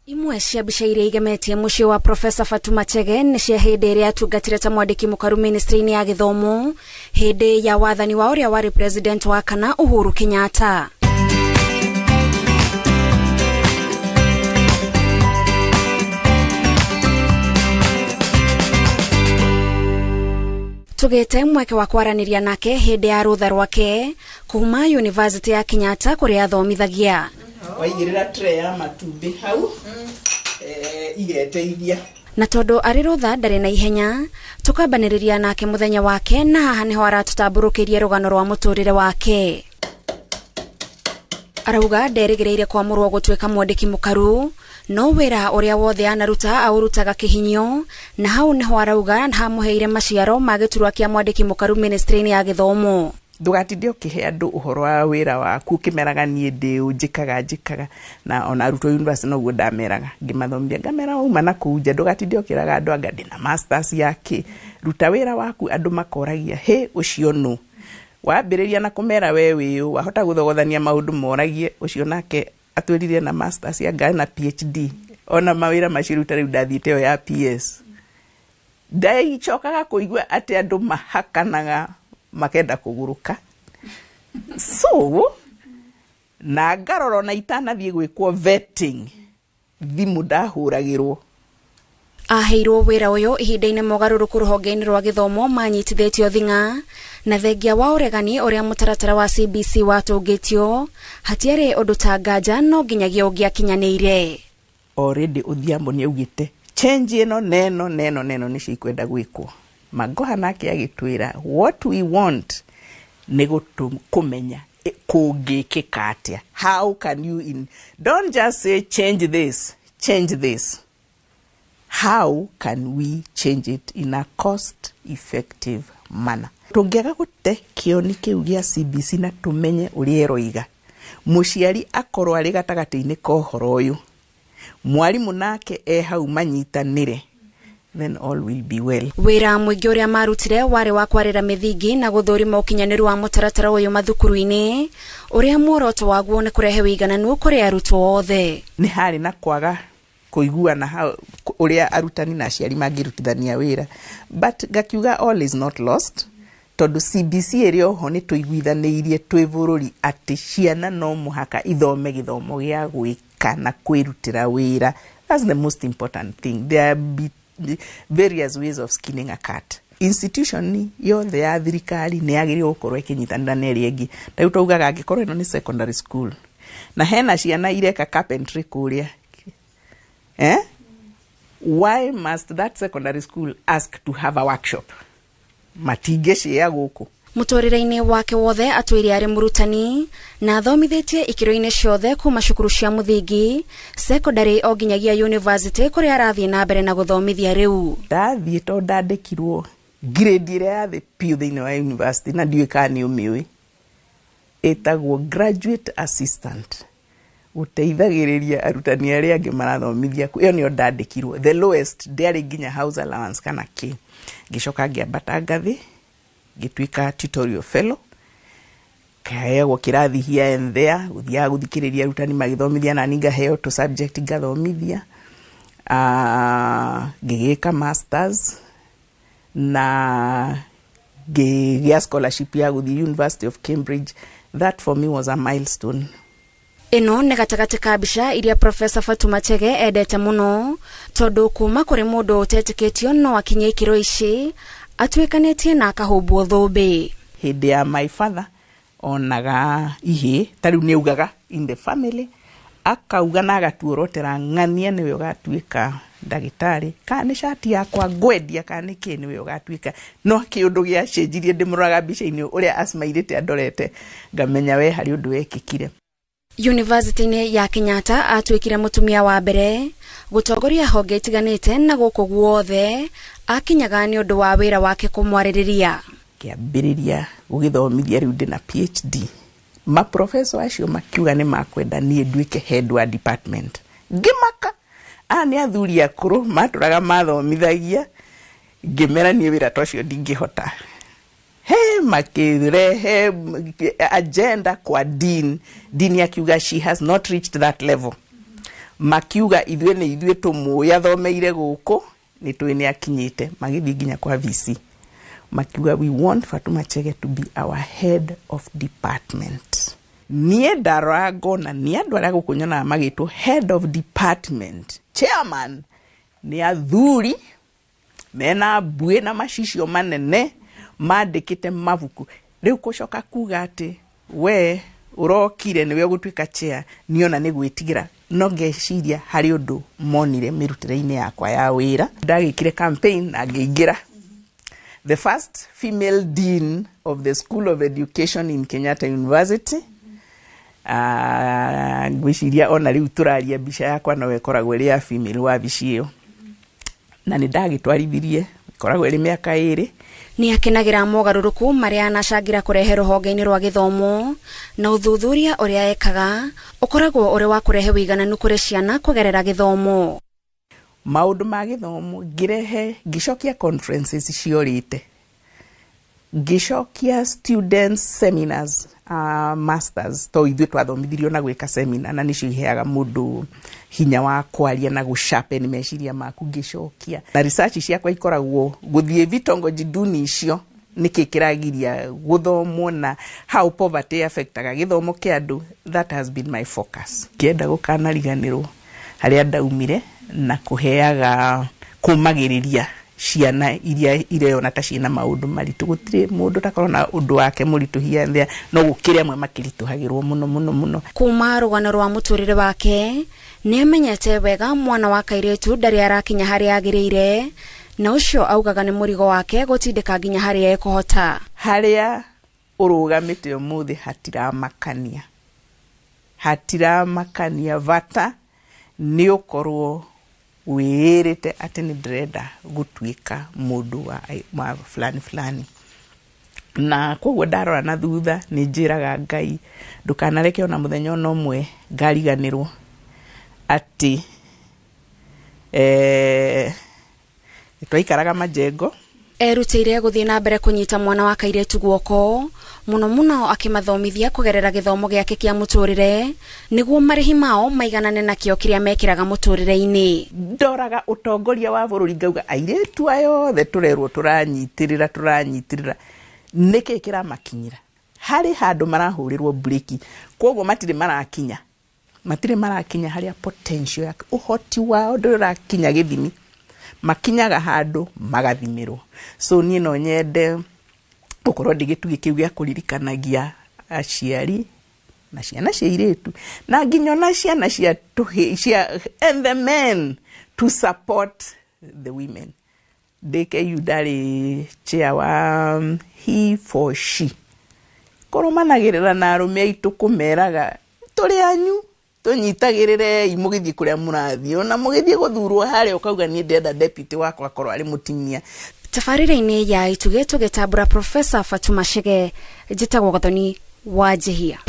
Imwe cia mbica iria igemetie muciĩ wa Profesa Fatuma Chege nĩ cia hĩndĩ ĩrĩa atungatire ta mwandĩki mũkaru ministry-inĩ ya gĩthomo hĩndĩ ya wathani wa ũrĩa warĩ president wa kana Uhuru Kenyatta. Tugite mweke wa kwaranĩria nake hĩndĩ ya rũtha rwake kuma University ya Kenyatta kũrĩa athomithagia. Waigirira tray ya matumbĩ hau igeteithia. Na tondu ari rũtha ndarĩ na ihenya, tukambanĩrĩria nake mũthenya wake na haha nĩho aratũtambũrũkĩrie rũgano rwa mũtũrĩre wake. Arauga nderĩgĩrĩire kwamũrwo gũtuĩka mwandĩki mũkaru, no wĩra ũrĩa wothe anaruta aurutaga kĩhinyo, na hau nĩho arauga hamũheire maciaro ma gĩturwa kĩa mwandĩki mũkaru ministry-inĩ ya gĩthomo. Ndugatinde ukihe andu uhoro wa wira waku kimeraga nie ndiu njikaga na ona aruto university no guo ndameraga ngimathomithia ngamera uma na kuja ndugatinde ukiraga andu anga ndina masters yake ruta wira waku andu makoragia he ucio no wambiriria na kumera wewe wahota guthogothania maundu moragie ucio nake atwirire na masters ya na PhD ona mawira maciruta riu ndathite ya PS dai chokaga kuigwa ati andu mahakanaga makenda kuguruka so na ngaroro na itanathie gwikwo vetting thimu ndahuragirwo. Aheirwo wĩra ũyũ ihinda-inĩ mogarũrũku rũhonge-inĩ rwa gĩthomo manyitithĩtio thing'a na thengia wa ũregani ũrĩa mũtaratara wa CBC watũngĩtio hatiarĩ ũndũ ta nganja no nginyagia ũngĩakinyanĩire. Already Odhiambo nĩaugĩte change ĩno neno nĩcio ikwenda gwĩkwo. Magoha nake agitwira what we want ni kumenya kũngĩkĩka atĩa. How can you don't just say change this. How can we change it in a cost effective manner? Tũngĩaga gũte kĩoni kĩu gĩa CBC na tũmenye ũrĩa eroiga mũciari akorwo arĩ gatagatĩ-inĩ ka ũhoro ũyũ mwarimu nake hau manyitanĩre, then all will be well. Wĩra mũingĩ ũrĩa marutire warĩ wa kwarĩra mĩthingi na gũthũrima ũkinyanĩru wa mũtaratara ũyũ mathukuru-inĩ ũrĩa muoroto waguo nĩ kũrehe ũigananu kũrĩ arutwo othe. Nĩ harĩ na kwaga kũiguana ũrĩa arutani na aciari mangĩrutithania wĩra, but gakiuga all is not lost tondu CBC ĩrĩ oho nĩ tũiguithanĩirie twĩ bũrũri atĩ ciana no mũhaka ithome gĩthomo gĩa gwĩka na kwĩrutĩra wĩra. That's the most important thing. There be various ways of skinning a cat. Institution yothe ya thirikari nĩ yagĩrĩirwo gũkorwo ĩkĩnyitanĩra na ĩrĩa ĩngĩ. Ta rĩu taugaga angĩkorwo ĩno nĩ secondary school na hena ciana ireka carpentry kũrĩa, why must that secondary school ask to have a workshop? Matingĩcĩa gũkũ. Mũtũrĩre-inĩ wake wothe atwĩre arĩ mũrutani na athomithĩtie ikĩro-inĩ ciothe kuma cukuru cia mũthingi, secondary o nginyagia university kũrĩa arathiĩ na mbere na gũthomithia rĩu. Ndathiĩ to ndandĩkirwo grade ĩrĩa ya thĩ piũ thĩinĩ wa university na ndiũĩ kana nĩ ũmĩũĩ, ĩtagwo graduate assistant, gũteithagĩrĩria arutani arĩa angĩ marathomithia. Ĩyo nĩyo ndandĩkirwo, the lowest ndĩarĩ nginya house allowance kana kĩ. Ngĩcoka ngĩambata ngathĩ gĩtuĩka tutorial fellow, kaheagwo kĩrathi here and there, gũthiaga gũthikĩrĩria arutani magĩthomithia na ngaheo to subject ngathomithia. Ngĩgĩka masters na ngĩgĩa scholarship ya gũthiĩ University of Cambridge. That for me was a milestone. Ĩno nĩ gatagatĩ ka mbica iria Profesa Fatuma Chege endete mũno tondu kuma kũrĩ mũndũ ũtetĩkĩtio no akinyie ikĩro ici atuĩkanĩtie na akahumbwo thũmbĩ. Hĩndĩ ya my father onaga ihĩ ta rĩu nĩaugaga in the family, akauga na agatuorotera ng'ania nĩwe ũgatuĩka ndagĩtarĩ, kana nĩ shati yakwa ngwendia kana nĩ kĩ nĩwe ũgatuĩka. No kĩũndũ gĩacenjirie ndĩmũraga mbica-inĩ ũrĩa asmairĩte andorete ngamenya we harĩ ũndũ wekĩkire. University-inĩ ya Kenyatta atuĩkire mũtumia wa mbere gũtongoria honge itiganĩte na gũkũ guothe akinyaga nĩ ũndũ wa wĩra wake kũmwarĩrĩria. Kĩambĩrĩria gũgĩthomithia rĩu ndĩ na PhD, maprofessor acio makiuga nĩ makwenda niĩ nduĩke head wa department. Ngĩmaka nĩ athuri akũrũ matũraga mathomithagia, ngĩmera niĩ wĩra ta ũcio ndingĩhota. Makirehe agenda kwa dean akiuga she has not reached that level. makiuga ithuĩ nĩ ithuĩ tũmũĩ athomeire gũkũ nĩ tũĩ nĩ akinyĩte magĩthiĩ nginya kwa VC makiuga we want Fatuma Chege to be our head of department. Niĩ ndarora ngona nĩ andũ arĩa gũkũ nyonaga magĩtwo head of department chairman nĩ athuri mena mbuĩ na macicio manene mandĩkĩte mabuku. Rĩu kũcoka kuga atĩ we ũrokire nĩwe ũgũtuĩka chair niona nĩ gwĩtigĩra no ngeciria harĩ ũndũ monire mĩrutĩre-inĩ yakwa ya wĩra. Ndagĩkire campaign na ngĩingĩra the first female dean of the School of Education in Kenyatta University. Ngwĩciria ona rĩu tũraria mbica yakwa no ĩkoragwo ĩrĩ ya female wa bici ĩyo na nĩ ndagĩtwarithirie ĩkoragwo ĩrĩ mĩaka 2. Nĩ akenagĩra mogarũrũku marĩa anacangira kũrehe rũhonge-inĩ rwa gĩthomo na ũthuthuria ũrĩa ekaga ũkoragwo ũrĩ wa kũrehe ũigananu kũrĩ ciana kũgerera gĩthomo. Maũndũ ma gĩthomo ngĩcokia conferences ciorĩte ngĩcokia students seminars masters to ithuĩ twathomithirio na gwĩka seminar na nĩcio iheaga mũndũ hinya wa kwaria na gũsharpen meciria maku ngĩcokia na research ciakwa ikoragwo gũthiĩ vitongoji duni icio nĩkĩ kĩragiria gũthomwo na how poverty affectaga gĩthomo kĩa andũ. That has been my focus. Kĩenda gũkanariganĩrwo harĩa ndaumire na kũheaga kũmagĩrĩria ciana iria ireona ta ciana maũndũ maritũ. Gũtirĩ mũndũ takorwo na ũndũ wake mũritũ hiya no gũkĩrĩ amwe makĩritũhagĩrwo mũno. Kuma rũgano rwa mũtũrĩre wake nĩ amenyete wega mwana wa kairĩtu ndarĩ arakinya harĩa agĩrĩire na ũcio augaga nĩ mũrigo wake gũtindĩka nginya harĩa ekũhota. Harĩa ũrũgamĩte ũmũthĩ hatiramakania vata nĩ ũkorwo wĩrĩte atĩ nĩ ndĩrenda gũtuĩka mũndũ wa fulani na koguo ndarora na thutha nĩ njĩraga Ngai ndũkanareke ona mũthenya ona ũmwe ngariganĩrwo atĩ twaikaraga Majengo. Erutĩire gũthiĩ na mbere kũnyita mwana wa kairĩtu guoko mũno akĩmathomithia kũgerera gĩthomo gĩake kĩa mũtũrĩre nĩguo marĩhi mao maiganane na kĩo kĩrĩa mekĩraga mũtũrĩre-inĩ. Ndoraga ũtongoria wa bũrũri ngauga airĩtu ayothe tũrerwo tũranyitĩrĩra nĩkĩ kĩramakinyĩra harĩ handũ marahũrĩrwo breki koguo matirĩ marakinya harĩa potential yake ũhoti wao ndũrakinya gĩthimi makinyaga handũ magathimĩrwo. So niĩ no nyende gũkorwo ndĩgĩtugĩ kĩu gĩa kũririkanagia aciari na ciana cia airĩtu na nginya na ciana cia and the men to support the women. DKU ndarĩ chair wa he for she kũrũmanagĩrĩra na arũme aitũ kũmeraga tũrĩ anyu tũnyitagĩrĩre mũgĩthiĩ kũrĩa mũrathiĩ ona mũgĩthiĩ gũthurwo harĩa ũkauga niĩ ndenda deputy wakwa akorwo arĩ mũtimia. Tabarĩra-inĩ ya itugĩ tũgĩtambũra Professor Fatuma Chege njĩtagwo Gathoni wa Njehia.